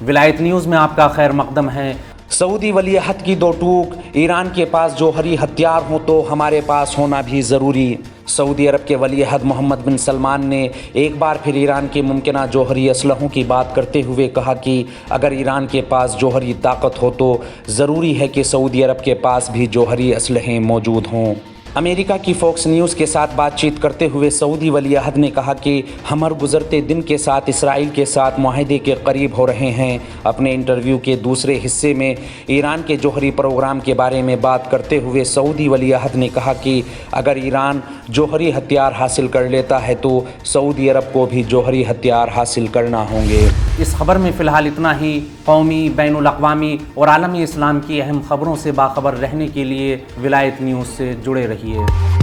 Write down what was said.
विलायत न्यूज़ में आपका खैर मकदम है। सऊदी वलीअहद की दो टूक, ईरान के पास जौहरी हथियार हो तो हमारे पास होना भी ज़रूरी। सऊदी अरब के वलीअहद मोहम्मद बिन सलमान ने एक बार फिर ईरान के मुमकिना जौहरी असलहों की बात करते हुए कहा कि अगर ईरान के पास जौहरी ताकत हो तो ज़रूरी है कि सऊदी अरब के पास भी जौहरी असलहे मौजूद हों। अमेरिका की फॉक्स न्यूज़ के साथ बातचीत करते हुए सऊदी वलीअहद ने कहा कि हम हर गुज़रते दिन के साथ इसराइल के साथ मुआहदे के करीब हो रहे हैं। अपने इंटरव्यू के दूसरे हिस्से में ईरान के जौहरी प्रोग्राम के बारे में बात करते हुए सऊदी वलीअहद ने कहा कि अगर ईरान जौहरी हथियार हासिल कर लेता है तो सऊदी अरब को भी जौहरी हथियार हासिल करना होंगे। इस खबर में फ़िलहाल इतना ही। कौमी, बैनुल अक़वामी और आलमी इस्लाम की अहम खबरों से बाखबर रहने के लिए विलायत न्यूज़ से जुड़े रहिए।